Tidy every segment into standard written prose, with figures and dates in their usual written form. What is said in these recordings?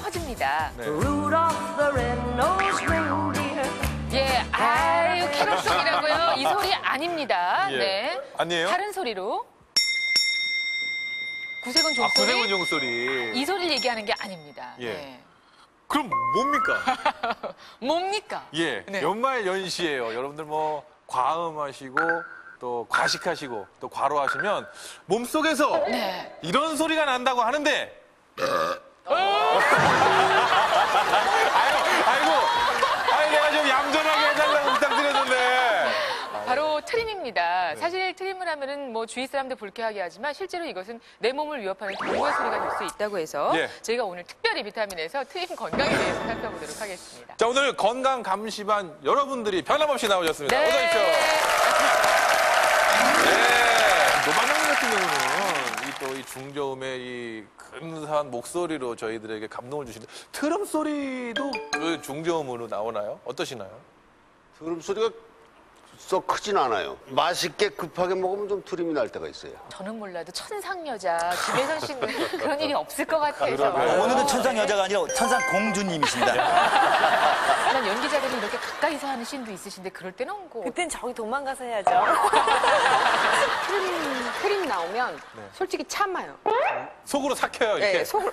퍼집니다. 네. 예, 아유, 캐롤송이라고요? 이 소리 아닙니다. 예. 네. 아니에요? 다른 소리로. 구세군 종소리. 구세군 종소리. 이 소리를 얘기하는 게 아닙니다. 예. 네. 그럼 뭡니까? 뭡니까? 예, 네. 연말 연시예요. 여러분들 뭐 과음하시고 또 과식하시고 또 과로하시면 몸속에서 네. 이런 소리가 난다고 하는데 아이고, 내가 좀 얌전하게 해달라고 부탁드렸는데. 바로 트림입니다. 사실 트림을 하면은 뭐 주위 사람들 불쾌하게 하지만 실제로 이것은 내 몸을 위협하는 경고의 소리가 될 수 있다고 해서 예. 저희가 오늘 특별히 비타민에서 트림 건강에 대해서 살펴보도록 하겠습니다. 자, 오늘 건강 감시반 여러분들이 변함없이 나오셨습니다. 네. 어서 오십시오. 네. 노반장 같은 경우는 또 이 중저음의 이 근사한 목소리로 저희들에게 감동을 주시는데 트럼 소리도 그 중저음으로 나오나요? 어떠시나요? 트름 소리가 썩 크진 않아요. 맛있게 급하게 먹으면 좀 트림이 날 때가 있어요. 저는 몰라도 천상 여자 김혜선 씨는 그런 일이 없을 것 같아서. 오늘은 천상 여자가 아니라 천상 공주님이십니다. 난 연기자들이 이렇게 가까이서 하는 씬도 있으신데 그럴 때는 뭐 그땐 저기 도망가서 해야죠. 크림 나오면 솔직히 참아요. 속으로 삭혀요, 이렇게. 네, 속을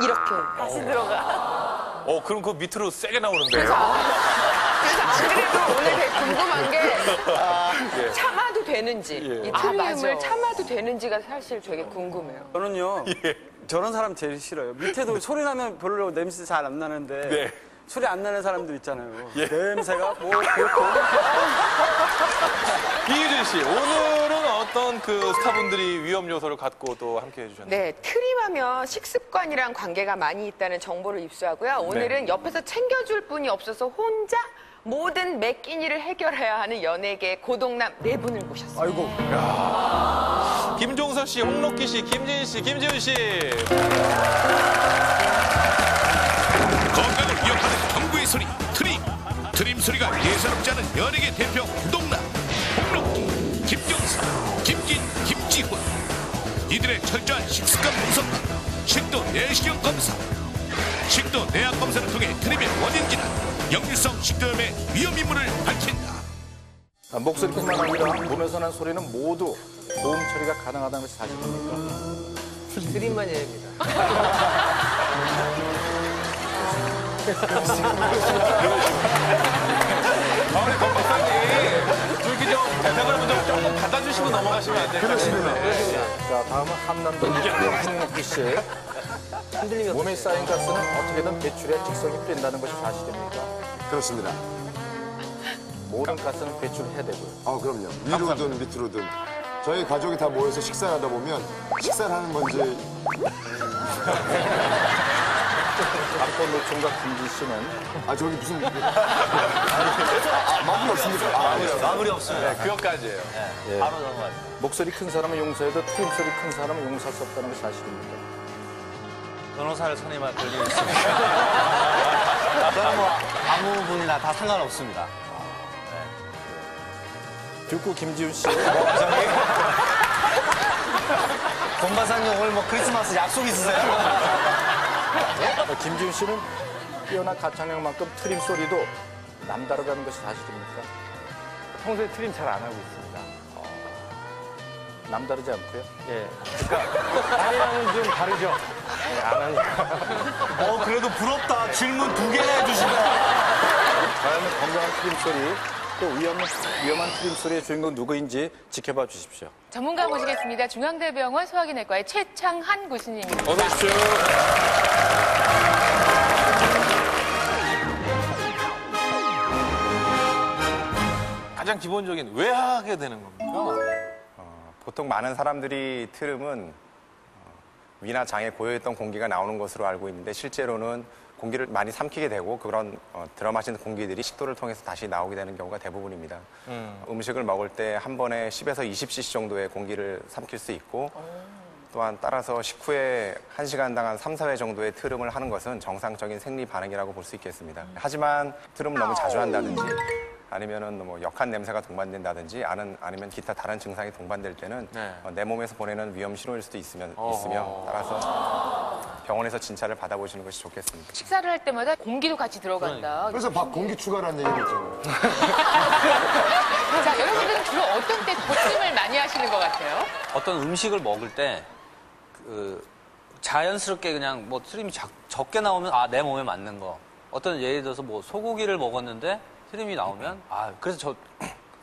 이렇게. 다시 들어가. 그럼 그 밑으로 세게 나오는데. 그래서 안 그래도 오늘 되게 궁금한 게 참아도 되는지, 예. 이 아, 트림을 맞아. 참아도 되는지가 사실 되게 궁금해요. 저는요, 저런 사람 제일 싫어요. 밑에도 소리 나면 별로 냄새 잘 안 나는데, 네. 소리 안 나는 사람들 있잖아요. 냄새가 뭐, 그렇고. 이유진 씨, 오늘은 어떤 그 스타분들이 위험 요소를 갖고 또 함께 해주셨나요? 네, 트림하면 식습관이랑 관계가 많이 있다는 정보를 입수하고요. 오늘은 옆에서 챙겨줄 분이 없어서 혼자 모든 매끼니를 해결해야 하는 연예계 고동남 네 분을 모셨습니다. 아이고. 김종서 씨, 홍록기 씨, 김진 씨, 김지훈 씨. 건강을 위협하는 경고의 소리 트림 소리가 예사롭지 않은 연예계 대표 고동남 홍록기, 김종서, 김진, 김지훈. 이들의 철저한 식습관 분석과 식도 내시경 검사, 식도 내약 검사를 통해 트림의 원인지나 역류성 식도염의 위험 인물을 밝힌다. 목소리뿐만 아니라 몸에서 난 소리는 모두 고음 처리가 가능하다는 것이 사실입니까? 트림만 얘기입니다. 우리 권 박사님, 이렇게 좀 대답을 먼저 조금 받아주시고 넘어가시면 안 될까요? 그렇습니다. 자, 다음은 함남도 홍록기 씨. 몸에 쌓인 가스는 어떻게든 배출해 직성이 풀린다는 것이 사실입니까? 그렇습니다. 모든 가스는 배출해야 되고요. 그럼요. 위로든 밑으로든. 저희 가족이 다 모여서 식사를 하다 보면 식사를 하는 건지 박보 노총각 김진 씨는 저기 무슨 마무리 없습니까? 마무리 없습니다. 그것까지예요. 바로 넘어가요. 목소리 큰 사람은 용서해도 트림 소리 큰 사람은 용서할 수 없다는 것이 사실입니까? 변호사를 선임할 권리는 있습니다. 저는 뭐 아무 분이나 다 상관없습니다. 듀크 김지훈 씨. 권바사님 오늘 뭐 크리스마스 약속 있으세요? 김지훈 씨는 뛰어난 가창력만큼 트림 소리도 남다르다는 것이 사실입니까? 평소에 트림 잘 안 하고 있습니다. 남다르지 않고요? 예. 그러니까, 아니랑은 좀 다르죠? 안 하니까. 그래도 부럽다. 질문 2개나 해주신다. 과연 건강한 트림 소리, 또 위험한 트림 소리의 주인공 누구인지 지켜봐 주십시오. 전문가 모시겠습니다. 중앙대병원 소화기내과의 최창한 교수님입니다. 어서 오십시오. 가장 기본적인 왜 하게 되는 겁니까? 보통 많은 사람들이 트름은 위나 장에 고여있던 공기가 나오는 것으로 알고 있는데 실제로는 공기를 많이 삼키게 되고 그런 들어마신 공기들이 식도를 통해서 다시 나오게 되는 경우가 대부분입니다. 음식을 먹을 때 한 번에 10에서 20cc 정도의 공기를 삼킬 수 있고 또한 따라서 식후에 1시간당 한 3, 4회 정도의 트름을 하는 것은 정상적인 생리 반응이라고 볼 수 있겠습니다. 하지만 트름을 너무 자주 한다든지 아니면은 뭐 역한 냄새가 동반된다든지 아니면 기타 다른 증상이 동반될 때는 내 몸에서 보내는 위험 신호일 수도 있으며 따라서 병원에서 진찰을 받아보시는 것이 좋겠습니다. 식사를 할 때마다 공기도 같이 들어간다. 그래서 밥 공기 추가라는 얘기가 있잖아요. 자, 여러분들은 주로 어떤 때 고심을 많이 하시는 것 같아요? 어떤 음식을 먹을 때 자연스럽게 그냥 뭐 트림이 적게 나오면 아, 내 몸에 맞는 거. 어떤 예를 들어서 뭐 소고기를 먹었는데 트림이 나오면 아, 그래서 저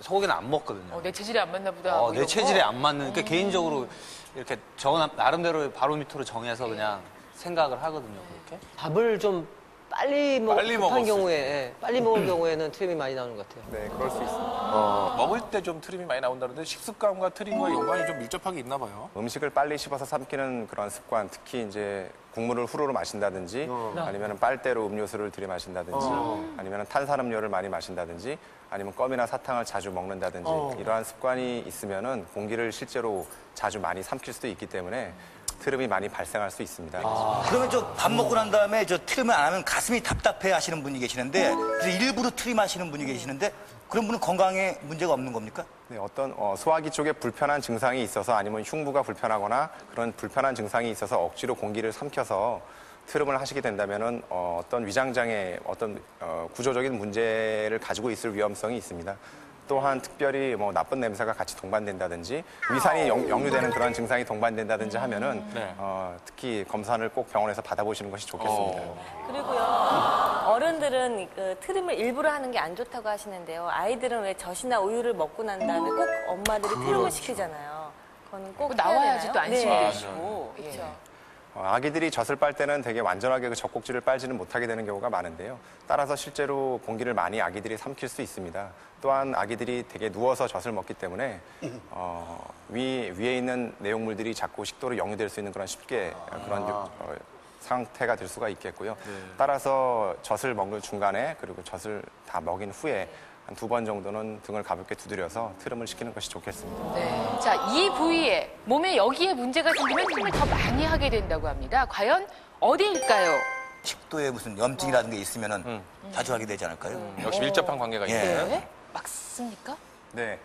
소고기는 안 먹거든요. 내 체질에 안 맞나 보다. 뭐 내 이런 체질에 거. 안 맞는, 그러니까 개인적으로 이렇게 저 나름대로 바로미터로 정해서 그냥 생각을 하거든요, 그렇게. 밥을 좀 빨리 빨리 급한 먹었을 경우에 빨리 먹을 경우에는 트림이 많이 나오는 것 같아요. 네, 그럴 수 있습니다. 먹을 때 좀 트림이 많이 나온다는데 식습관과 트림과 연관이 좀 밀접하게 있나 봐요. 음식을 빨리 씹어서 삼키는 그런 습관, 특히 이제 국물을 후루룩 마신다든지 아니면 빨대로 음료수를 들이마신다든지 아니면 탄산음료를 많이 마신다든지 아니면 껌이나 사탕을 자주 먹는다든지 이러한 습관이 있으면은 공기를 실제로 자주 많이 삼킬 수도 있기 때문에 트름이 많이 발생할 수 있습니다. 그러면 저 밥 먹고 난 다음에 저 트림을 안 하면 가슴이 답답해 하시는 분이 계시는데 그래서 일부러 트림 하시는 분이 계시는데 그런 분은 건강에 문제가 없는 겁니까? 네, 어떤 소화기 쪽에 불편한 증상이 있어서 아니면 흉부가 불편하거나 그런 불편한 증상이 있어서 억지로 공기를 삼켜서 트름을 하시게 된다면은 어떤 위장장애, 어떤 구조적인 문제를 가지고 있을 위험성이 있습니다. 또한 특별히 뭐 나쁜 냄새가 같이 동반된다든지 위산이 역류되는 그런 증상이 동반된다든지 하면은 특히 검사를 꼭 병원에서 받아보시는 것이 좋겠습니다. 그리고요, 어른들은 그 트림을 일부러 하는 게 안 좋다고 하시는데요. 아이들은 왜 젖이나 우유를 먹고 난 다음에 꼭 엄마들이 트림을 시키잖아요. 그거는 꼭 나와야지 해야 또 되나요? 안심이 네. 되시고. 그렇죠. 아기들이 젖을 빨 때는 되게 완전하게 그 젖꼭지를 빨지는 못하게 되는 경우가 많은데요. 따라서 실제로 공기를 많이 아기들이 삼킬 수 있습니다. 또한 아기들이 되게 누워서 젖을 먹기 때문에 위에 있는 내용물들이 자꾸 식도로 역류될 수 있는 그런 쉽게 그런 상태가 될 수가 있겠고요. 따라서 젖을 먹는 중간에 그리고 젖을 다 먹인 후에 한 2번 정도는 등을 가볍게 두드려서 트림을 시키는 것이 좋겠습니다. 네. 자, 이 부위에 몸에 여기에 문제가 생기면 트림을 더 많이 하게 된다고 합니다. 과연 어디일까요? 식도에 무슨 염증이라든 게 있으면은 자주 하게 되지 않을까요? 역시 밀접한 관계가 예. 있네요. 네? 맞습니까? 네.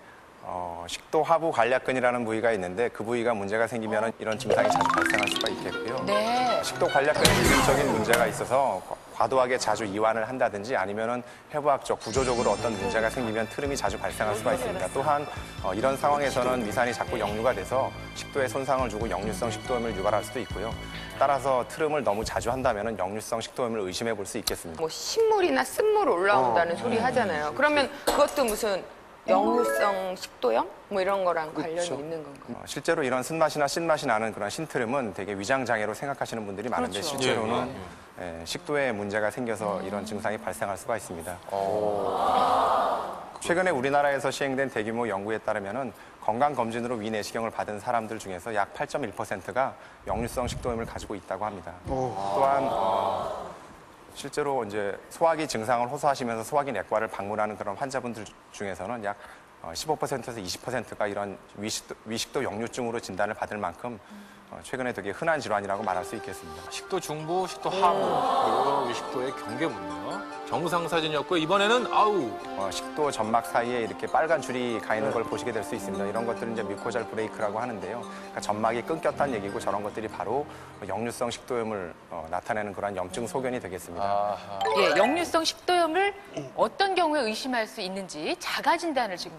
식도 하부 관략근이라는 부위가 있는데 그 부위가 문제가 생기면 이런 증상이 자주 발생할 수가 있겠고요. 네. 식도 관략근에 기능적인 문제가 있어서 과도하게 자주 이완을 한다든지 아니면은 해부학적, 구조적으로 어떤 문제가 생기면 트름이 자주 발생할 수가 있습니다. 또한 이런 상황에서는 위산이 자꾸 역류가 돼서 식도에 손상을 주고 역류성 식도염을 유발할 수도 있고요. 따라서 트름을 너무 자주 한다면은 역류성 식도염을 의심해 볼 수 있겠습니다. 뭐 신물이나 쓴물 올라온다는 소리 하잖아요. 그러면 그것도 무슨 역류성 식도염? 뭐 이런 거랑 관련이 있는 건가요? 실제로 이런 쓴맛이나 신맛이 나는 그런 신트름은 되게 위장장애로 생각하시는 분들이 많은데 그렇죠. 실제로는 식도에 문제가 생겨서 이런 증상이 발생할 수가 있습니다. 최근에 우리나라에서 시행된 대규모 연구에 따르면은 건강검진으로 위 내시경을 받은 사람들 중에서 약 8.1%가 역류성 식도염을 가지고 있다고 합니다. 또한 실제로 이제 소화기 증상을 호소하시면서 소화기 내과를 방문하는 그런 환자분들 중에서는 약 15%에서 20%가 이런 위식도 역류증으로 진단을 받을 만큼 최근에 되게 흔한 질환이라고 말할 수 있겠습니다. 식도 중부, 식도 하부, 그리고 위식도의 경계문요. 정상 사진이었고 이번에는 식도 점막 사이에 이렇게 빨간 줄이 가 있는 걸 보시게 될 수 있습니다. 이런 것들은 이제 뮤코잘 브레이크라고 하는데요. 그러니까 점막이 끊겼다는 얘기고 저런 것들이 바로 역류성 식도염을 나타내는 그런 염증 소견이 되겠습니다. 예, 역류성 식도염을 어떤 경우에 의심할 수 있는지 자가 진단을 지금